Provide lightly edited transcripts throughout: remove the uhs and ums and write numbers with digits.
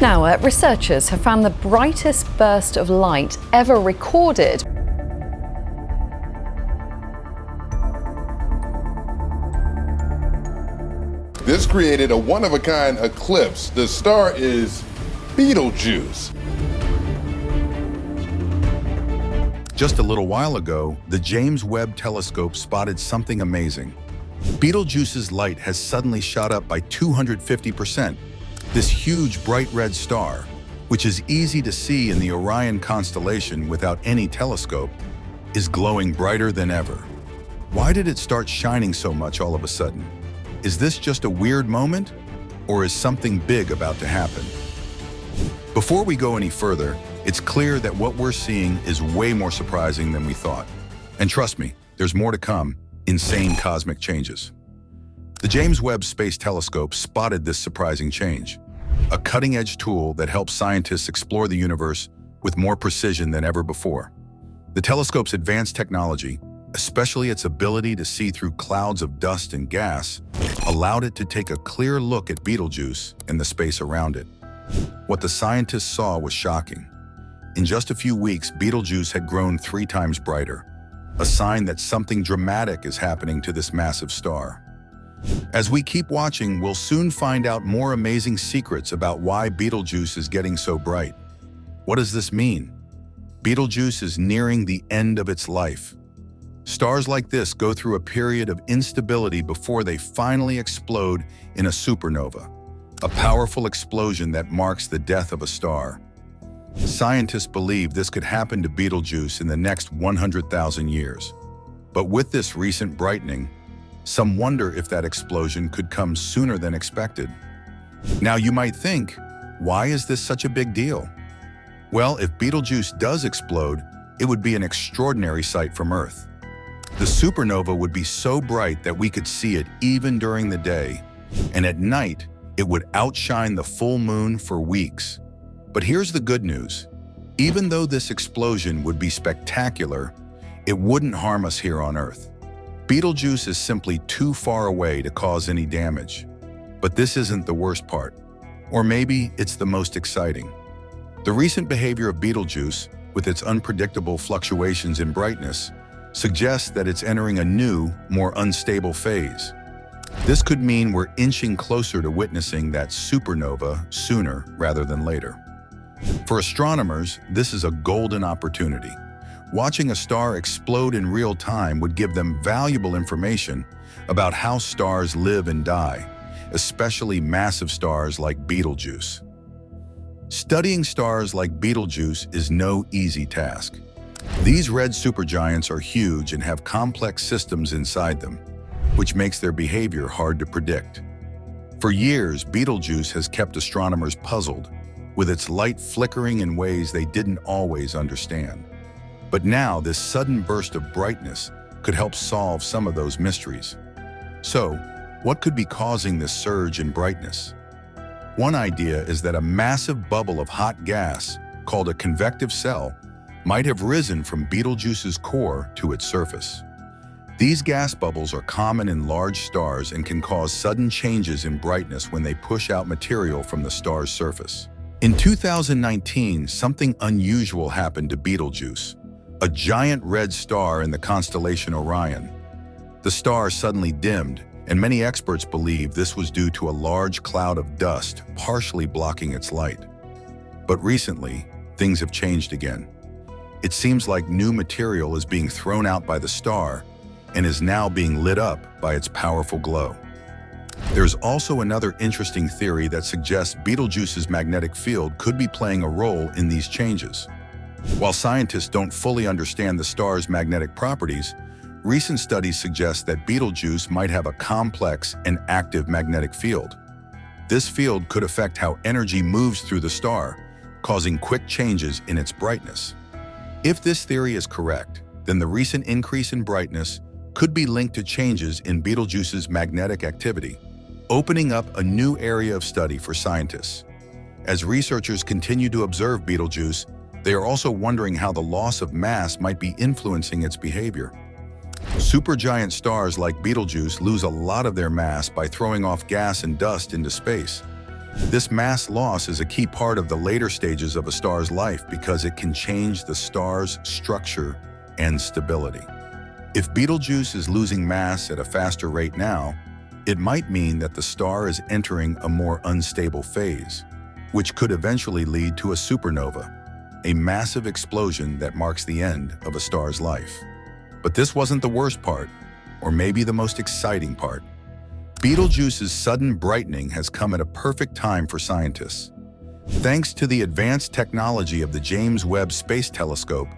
Now, researchers have found the brightest burst of light ever recorded. This created a one-of-a-kind eclipse. The star is Betelgeuse. Just a little while ago, the James Webb Telescope spotted something amazing. Betelgeuse's light has suddenly shot up by 250%. This huge bright red star, which is easy to see in the Orion constellation without any telescope, is glowing brighter than ever. Why did it start shining so much all of a sudden? Is this just a weird moment, or is something big about to happen? Before we go any further, it's clear that what we're seeing is way more surprising than we thought. And trust me, there's more to come. Insane cosmic changes. The James Webb Space Telescope spotted this surprising change, a cutting-edge tool that helps scientists explore the universe with more precision than ever before. The telescope's advanced technology, especially its ability to see through clouds of dust and gas, allowed it to take a clear look at Betelgeuse and the space around it. What the scientists saw was shocking. In just a few weeks, Betelgeuse had grown 3 times brighter, a sign that something dramatic is happening to this massive star. As we keep watching, we'll soon find out more amazing secrets about why Betelgeuse is getting so bright. What does this mean? Betelgeuse is nearing the end of its life. Stars like this go through a period of instability before they finally explode in a supernova, a powerful explosion that marks the death of a star. Scientists believe this could happen to Betelgeuse in the next 100,000 years. But with this recent brightening, some wonder if that explosion could come sooner than expected. Now you might think, why is this such a big deal? Well, if Betelgeuse does explode, it would be an extraordinary sight from Earth. The supernova would be so bright that we could see it even during the day, and at night, it would outshine the full moon for weeks. But here's the good news. Even though this explosion would be spectacular, it wouldn't harm us here on Earth. Betelgeuse is simply too far away to cause any damage. But this isn't the worst part. Or maybe it's the most exciting. The recent behavior of Betelgeuse, with its unpredictable fluctuations in brightness, suggests that it's entering a new, more unstable phase. This could mean we're inching closer to witnessing that supernova sooner rather than later. For astronomers, this is a golden opportunity. Watching a star explode in real time would give them valuable information about how stars live and die, especially massive stars like Betelgeuse. Studying stars like Betelgeuse is no easy task. These red supergiants are huge and have complex systems inside them, which makes their behavior hard to predict. For years, Betelgeuse has kept astronomers puzzled, with its light flickering in ways they didn't always understand. But now, this sudden burst of brightness could help solve some of those mysteries. So, what could be causing this surge in brightness? One idea is that a massive bubble of hot gas, called a convective cell, might have risen from Betelgeuse's core to its surface. These gas bubbles are common in large stars and can cause sudden changes in brightness when they push out material from the star's surface. In 2019, something unusual happened to Betelgeuse, a giant red star in the constellation Orion. The star suddenly dimmed, and many experts believe this was due to a large cloud of dust partially blocking its light. But recently, things have changed again. It seems like new material is being thrown out by the star and is now being lit up by its powerful glow. There's also another interesting theory that suggests Betelgeuse's magnetic field could be playing a role in these changes. While scientists don't fully understand the star's magnetic properties, recent studies suggest that Betelgeuse might have a complex and active magnetic field. This field could affect how energy moves through the star, causing quick changes in its brightness. If this theory is correct, then the recent increase in brightness could be linked to changes in Betelgeuse's magnetic activity, opening up a new area of study for scientists. As researchers continue to observe Betelgeuse, they are also wondering how the loss of mass might be influencing its behavior. Supergiant stars like Betelgeuse lose a lot of their mass by throwing off gas and dust into space. This mass loss is a key part of the later stages of a star's life because it can change the star's structure and stability. If Betelgeuse is losing mass at a faster rate now, it might mean that the star is entering a more unstable phase, which could eventually lead to a supernova, a massive explosion that marks the end of a star's life. But this wasn't the worst part, or maybe the most exciting part. Betelgeuse's sudden brightening has come at a perfect time for scientists. Thanks to the advanced technology of the James Webb Space Telescope,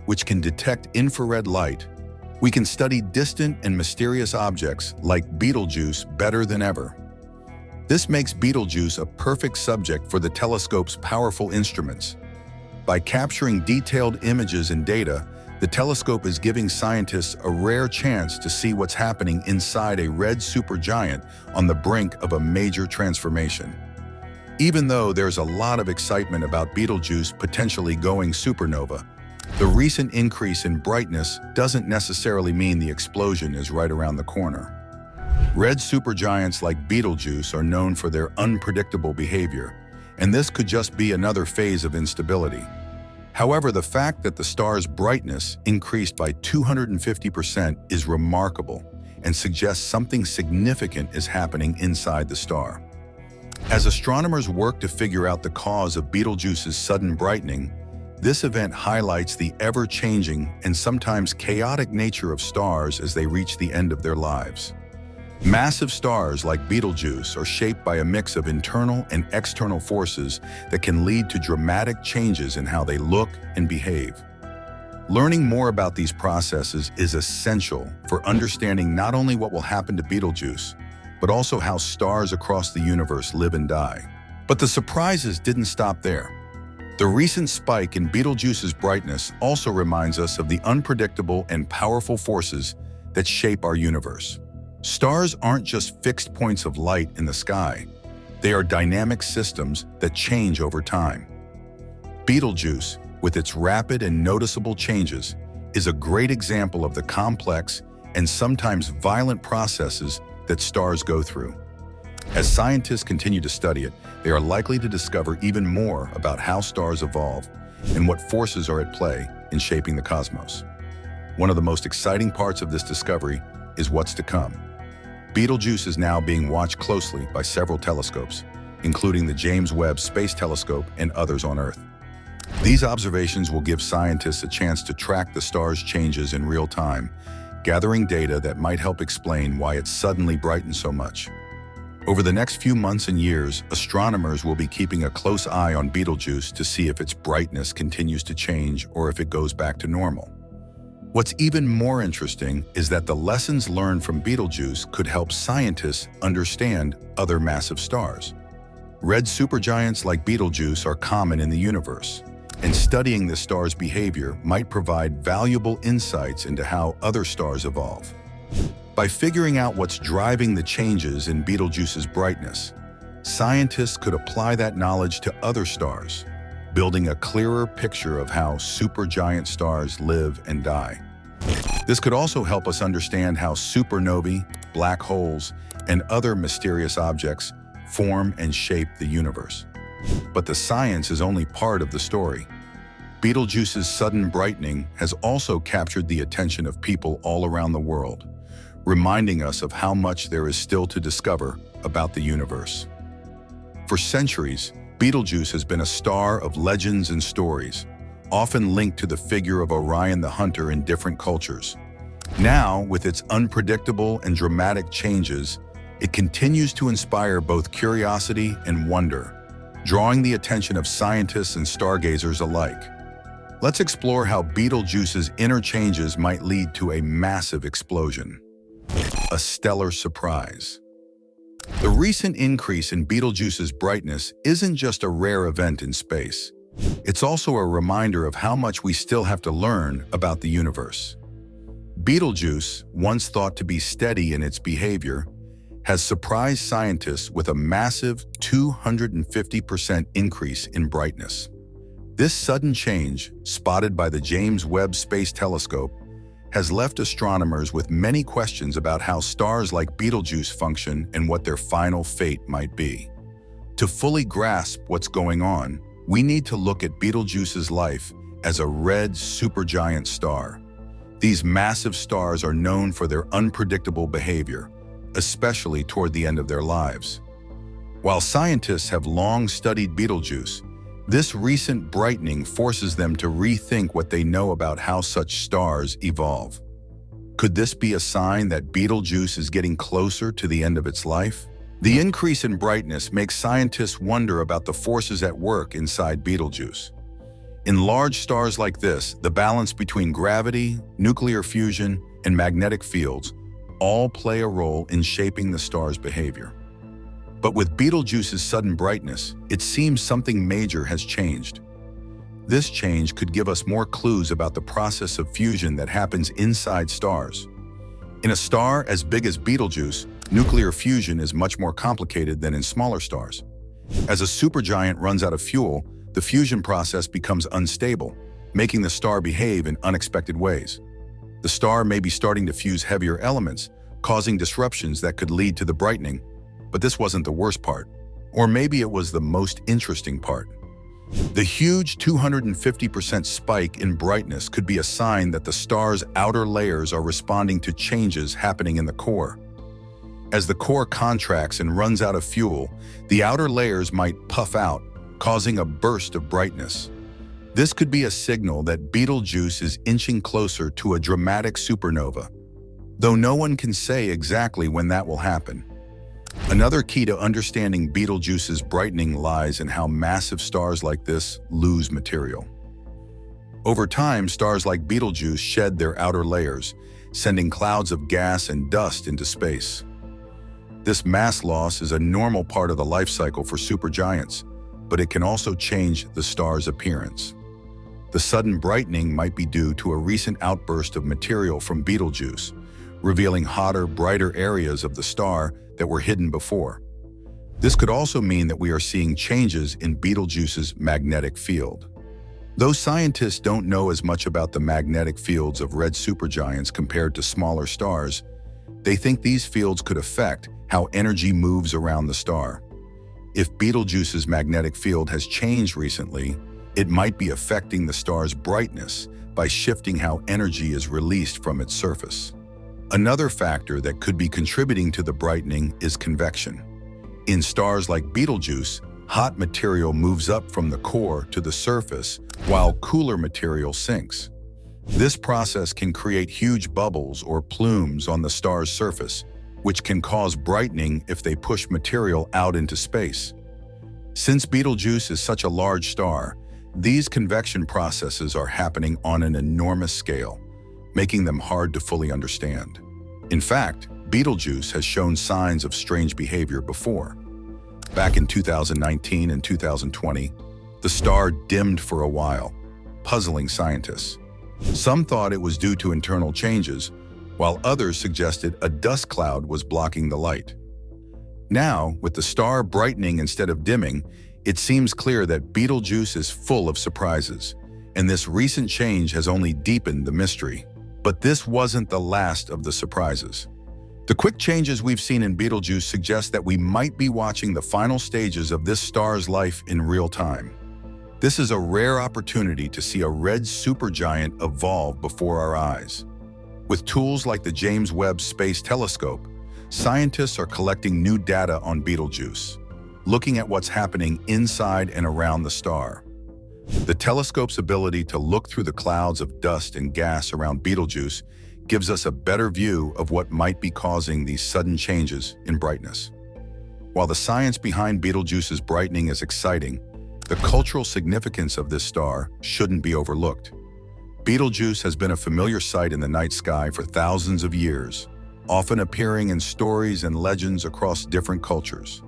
which can detect infrared light, we can study distant and mysterious objects like Betelgeuse better than ever. This makes Betelgeuse a perfect subject for the telescope's powerful instruments. By capturing detailed images and data, the telescope is giving scientists a rare chance to see what's happening inside a red supergiant on the brink of a major transformation. Even though there's a lot of excitement about Betelgeuse potentially going supernova, the recent increase in brightness doesn't necessarily mean the explosion is right around the corner. Red supergiants like Betelgeuse are known for their unpredictable behavior, and this could just be another phase of instability. However, the fact that the star's brightness increased by 250% is remarkable and suggests something significant is happening inside the star. As astronomers work to figure out the cause of Betelgeuse's sudden brightening, this event highlights the ever-changing and sometimes chaotic nature of stars as they reach the end of their lives. Massive stars like Betelgeuse are shaped by a mix of internal and external forces that can lead to dramatic changes in how they look and behave. Learning more about these processes is essential for understanding not only what will happen to Betelgeuse, but also how stars across the universe live and die. But the surprises didn't stop there. The recent spike in Betelgeuse's brightness also reminds us of the unpredictable and powerful forces that shape our universe. Stars aren't just fixed points of light in the sky. They are dynamic systems that change over time. Betelgeuse, with its rapid and noticeable changes, is a great example of the complex and sometimes violent processes that stars go through. As scientists continue to study it, they are likely to discover even more about how stars evolve and what forces are at play in shaping the cosmos. One of the most exciting parts of this discovery is what's to come. Betelgeuse is now being watched closely by several telescopes, including the James Webb Space Telescope and others on Earth. These observations will give scientists a chance to track the star's changes in real time, gathering data that might help explain why it suddenly brightened so much. Over the next few months and years, astronomers will be keeping a close eye on Betelgeuse to see if its brightness continues to change or if it goes back to normal. What's even more interesting is that the lessons learned from Betelgeuse could help scientists understand other massive stars. Red supergiants like Betelgeuse are common in the universe, and studying the star's behavior might provide valuable insights into how other stars evolve. By figuring out what's driving the changes in Betelgeuse's brightness, scientists could apply that knowledge to other stars, building a clearer picture of how supergiant stars live and die. This could also help us understand how supernovae, black holes, and other mysterious objects form and shape the universe. But the science is only part of the story. Betelgeuse's sudden brightening has also captured the attention of people all around the world, reminding us of how much there is still to discover about the universe. For centuries, Betelgeuse has been a star of legends and stories, often linked to the figure of Orion the Hunter in different cultures. Now, with its unpredictable and dramatic changes, it continues to inspire both curiosity and wonder, drawing the attention of scientists and stargazers alike. Let's explore how Betelgeuse's inner changes might lead to a massive explosion. A stellar surprise. The recent increase in Betelgeuse's brightness isn't just a rare event in space. It's also a reminder of how much we still have to learn about the universe. Betelgeuse, once thought to be steady in its behavior, has surprised scientists with a massive 250% increase in brightness. This sudden change, spotted by the James Webb Space Telescope, has left astronomers with many questions about how stars like Betelgeuse function and what their final fate might be. To fully grasp what's going on, we need to look at Betelgeuse's life as a red supergiant star. These massive stars are known for their unpredictable behavior, especially toward the end of their lives. While scientists have long studied Betelgeuse, this recent brightening forces them to rethink what they know about how such stars evolve. Could this be a sign that Betelgeuse is getting closer to the end of its life? The increase in brightness makes scientists wonder about the forces at work inside Betelgeuse. In large stars like this, the balance between gravity, nuclear fusion, and magnetic fields all play a role in shaping the star's behavior. But with Betelgeuse's sudden brightness, it seems something major has changed. This change could give us more clues about the process of fusion that happens inside stars. In a star as big as Betelgeuse, nuclear fusion is much more complicated than in smaller stars. As a supergiant runs out of fuel, the fusion process becomes unstable, making the star behave in unexpected ways. The star may be starting to fuse heavier elements, causing disruptions that could lead to the brightening. But this wasn't the worst part. Or maybe it was the most interesting part. The huge 250% spike in brightness could be a sign that the star's outer layers are responding to changes happening in the core. As the core contracts and runs out of fuel, the outer layers might puff out, causing a burst of brightness. This could be a signal that Betelgeuse is inching closer to a dramatic supernova, though no one can say exactly when that will happen. Another key to understanding Betelgeuse's brightening lies in how massive stars like this lose material. Over time, stars like Betelgeuse shed their outer layers, sending clouds of gas and dust into space. This mass loss is a normal part of the life cycle for supergiants, but it can also change the star's appearance. The sudden brightening might be due to a recent outburst of material from Betelgeuse, revealing hotter, brighter areas of the star that were hidden before. This could also mean that we are seeing changes in Betelgeuse's magnetic field. Though scientists don't know as much about the magnetic fields of red supergiants compared to smaller stars, they think these fields could affect how energy moves around the star. If Betelgeuse's magnetic field has changed recently, it might be affecting the star's brightness by shifting how energy is released from its surface. Another factor that could be contributing to the brightening is convection. In stars like Betelgeuse, hot material moves up from the core to the surface, while cooler material sinks. This process can create huge bubbles or plumes on the star's surface, which can cause brightening if they push material out into space. Since Betelgeuse is such a large star, these convection processes are happening on an enormous scale, making them hard to fully understand. In fact, Betelgeuse has shown signs of strange behavior before. Back in 2019 and 2020, the star dimmed for a while, puzzling scientists. Some thought it was due to internal changes, while others suggested a dust cloud was blocking the light. Now, with the star brightening instead of dimming, it seems clear that Betelgeuse is full of surprises, and this recent change has only deepened the mystery. But this wasn't the last of the surprises. The quick changes we've seen in Betelgeuse suggest that we might be watching the final stages of this star's life in real time. This is a rare opportunity to see a red supergiant evolve before our eyes. With tools like the James Webb Space Telescope, scientists are collecting new data on Betelgeuse, looking at what's happening inside and around the star. The telescope's ability to look through the clouds of dust and gas around Betelgeuse gives us a better view of what might be causing these sudden changes in brightness. While the science behind Betelgeuse's brightening is exciting, the cultural significance of this star shouldn't be overlooked. Betelgeuse has been a familiar sight in the night sky for thousands of years, often appearing in stories and legends across different cultures.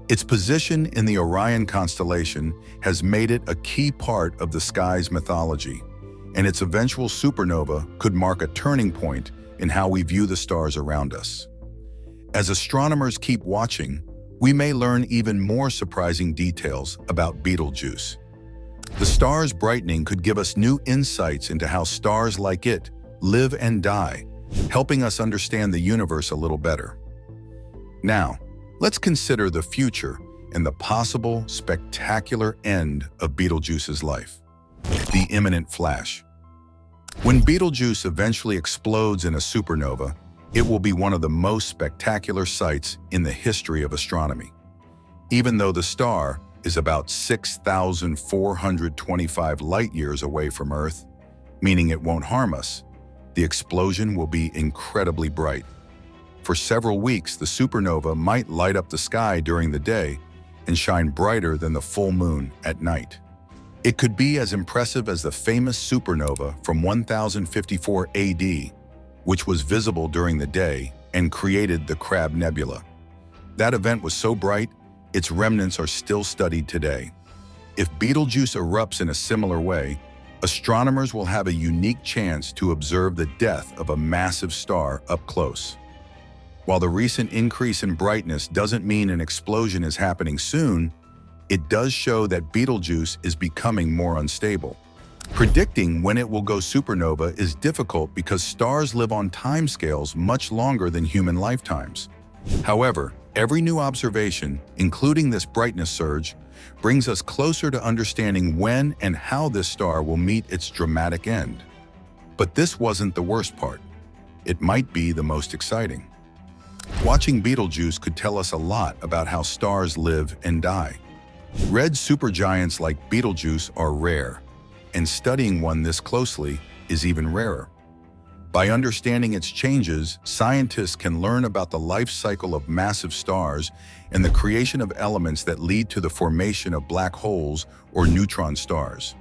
Its position in the Orion constellation has made it a key part of the sky's mythology, and its eventual supernova could mark a turning point in how we view the stars around us. As astronomers keep watching, we may learn even more surprising details about Betelgeuse. The star's brightening could give us new insights into how stars like it live and die, helping us understand the universe a little better. Now, let's consider the future and the possible spectacular end of Betelgeuse's life. The imminent flash. When Betelgeuse eventually explodes in a supernova, it will be one of the most spectacular sights in the history of astronomy. Even though the star is about 6,425 light-years away from Earth, meaning it won't harm us, the explosion will be incredibly bright. For several weeks, the supernova might light up the sky during the day and shine brighter than the full moon at night. It could be as impressive as the famous supernova from 1054 AD, which was visible during the day and created the Crab Nebula. That event was so bright, its remnants are still studied today. If Betelgeuse erupts in a similar way, astronomers will have a unique chance to observe the death of a massive star up close. While the recent increase in brightness doesn't mean an explosion is happening soon, it does show that Betelgeuse is becoming more unstable. Predicting when it will go supernova is difficult because stars live on timescales much longer than human lifetimes. However, every new observation, including this brightness surge, brings us closer to understanding when and how this star will meet its dramatic end. But this wasn't the worst part. It might be the most exciting. Watching Betelgeuse could tell us a lot about how stars live and die. Red supergiants like Betelgeuse are rare, and studying one this closely is even rarer. By understanding its changes, scientists can learn about the life cycle of massive stars and the creation of elements that lead to the formation of black holes or neutron stars.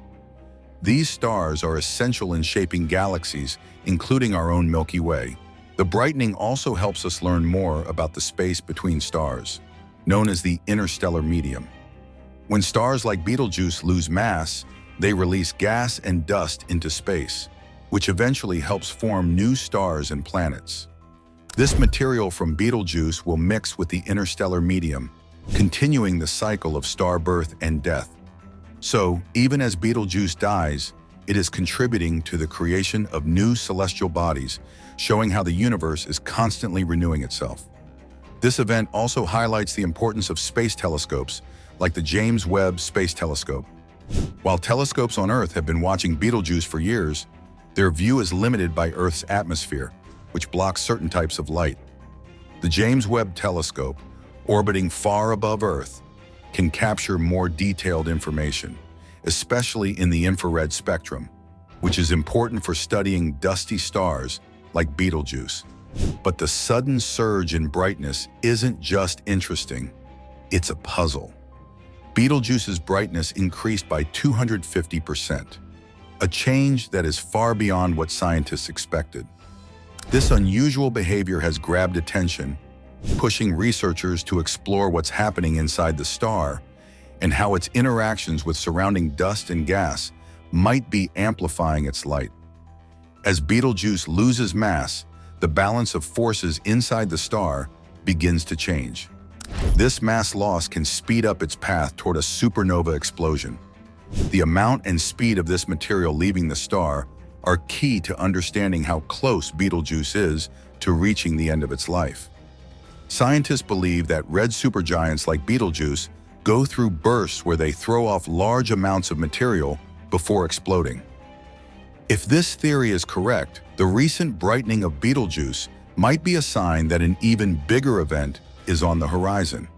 These stars are essential in shaping galaxies, including our own Milky Way. The brightening also helps us learn more about the space between stars, known as the interstellar medium. When stars like Betelgeuse lose mass, they release gas and dust into space, which eventually helps form new stars and planets. This material from Betelgeuse will mix with the interstellar medium, continuing the cycle of star birth and death. So, even as Betelgeuse dies, it is contributing to the creation of new celestial bodies, showing how the universe is constantly renewing itself. This event also highlights the importance of space telescopes, like the James Webb Space Telescope. While telescopes on Earth have been watching Betelgeuse for years, their view is limited by Earth's atmosphere, which blocks certain types of light. The James Webb Telescope, orbiting far above Earth, can capture more detailed information, especially in the infrared spectrum, which is important for studying dusty stars like Betelgeuse. But the sudden surge in brightness isn't just interesting, it's a puzzle. Betelgeuse's brightness increased by 250%, a change that is far beyond what scientists expected. This unusual behavior has grabbed attention, pushing researchers to explore what's happening inside the star and how its interactions with surrounding dust and gas might be amplifying its light. As Betelgeuse loses mass, the balance of forces inside the star begins to change. This mass loss can speed up its path toward a supernova explosion. The amount and speed of this material leaving the star are key to understanding how close Betelgeuse is to reaching the end of its life. Scientists believe that red supergiants like Betelgeuse go through bursts where they throw off large amounts of material before exploding. If this theory is correct, the recent brightening of Betelgeuse might be a sign that an even bigger event is on the horizon.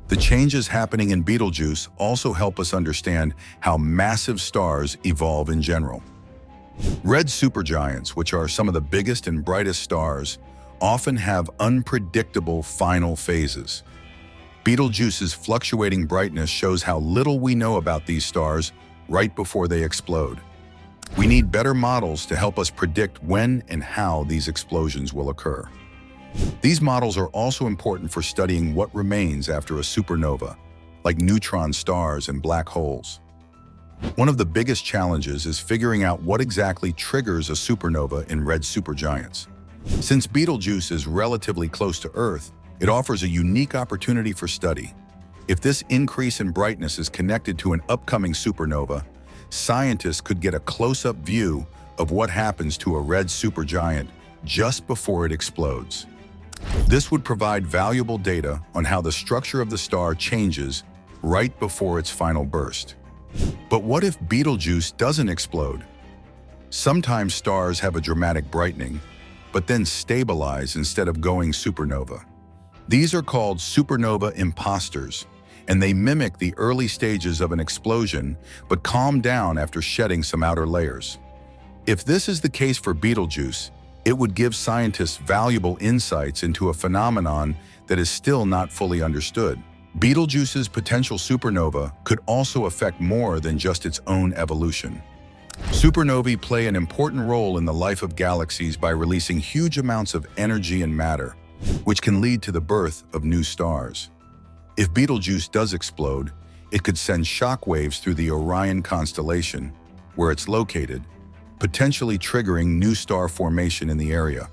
The changes happening in Betelgeuse also help us understand how massive stars evolve in general. Red supergiants, which are some of the biggest and brightest stars, often have unpredictable final phases. Betelgeuse's fluctuating brightness shows how little we know about these stars right before they explode. We need better models to help us predict when and how these explosions will occur. These models are also important for studying what remains after a supernova, like neutron stars and black holes. One of the biggest challenges is figuring out what exactly triggers a supernova in red supergiants. Since Betelgeuse is relatively close to Earth, it offers a unique opportunity for study. If this increase in brightness is connected to an upcoming supernova, scientists could get a close-up view of what happens to a red supergiant just before it explodes. This would provide valuable data on how the structure of the star changes right before its final burst. But what if Betelgeuse doesn't explode? Sometimes stars have a dramatic brightening, but then stabilize instead of going supernova. These are called supernova imposters, and they mimic the early stages of an explosion, but calm down after shedding some outer layers. If this is the case for Betelgeuse, it would give scientists valuable insights into a phenomenon that is still not fully understood. Betelgeuse's potential supernova could also affect more than just its own evolution. Supernovae play an important role in the life of galaxies by releasing huge amounts of energy and matter, which can lead to the birth of new stars. If Betelgeuse does explode, it could send shock waves through the Orion constellation, where it's located, potentially triggering new star formation in the area.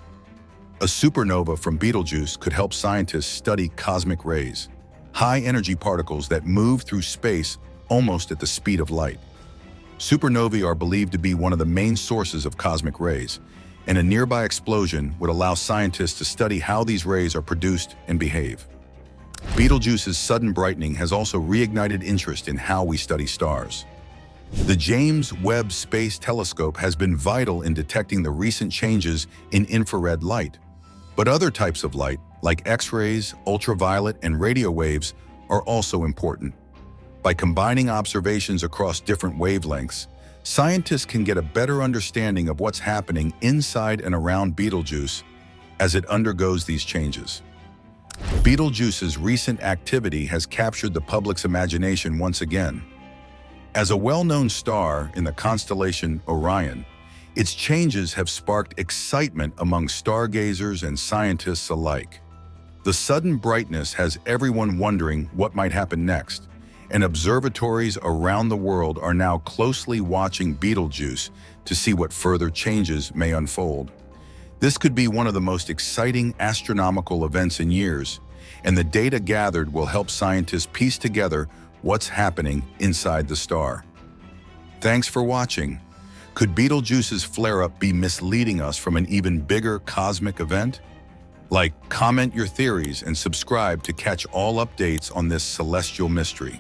A supernova from Betelgeuse could help scientists study cosmic rays, high-energy particles that move through space almost at the speed of light. Supernovae are believed to be one of the main sources of cosmic rays, and a nearby explosion would allow scientists to study how these rays are produced and behave. Betelgeuse's sudden brightening has also reignited interest in how we study stars. The James Webb Space Telescope has been vital in detecting the recent changes in infrared light. But other types of light, like X-rays, ultraviolet, and radio waves, are also important. By combining observations across different wavelengths, scientists can get a better understanding of what's happening inside and around Betelgeuse as it undergoes these changes. Betelgeuse's recent activity has captured the public's imagination once again. As a well-known star in the constellation Orion, its changes have sparked excitement among stargazers and scientists alike. The sudden brightness has everyone wondering what might happen next, and observatories around the world are now closely watching Betelgeuse to see what further changes may unfold. This could be one of the most exciting astronomical events in years, and the data gathered will help scientists piece together what's happening inside the star. Thanks for watching. Could Betelgeuse's flare-up be misleading us from an even bigger cosmic event? Comment your theories and subscribe to catch all updates on this celestial mystery.